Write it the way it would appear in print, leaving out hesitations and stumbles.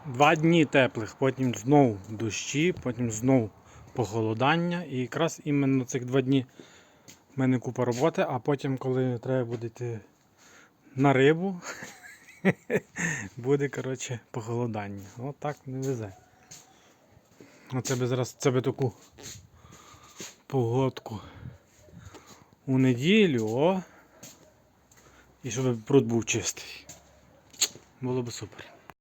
2 дні теплих, потім знову дощі, потім знову похолодання. І якраз іменно цих 2 дні в мене купа роботи, а потім, коли треба буде йти на рибу, буде, коротше, похолодання. От так не везе. Оце би зараз таку погодку у неділю, і щоб пруд був чистий. Було б супер.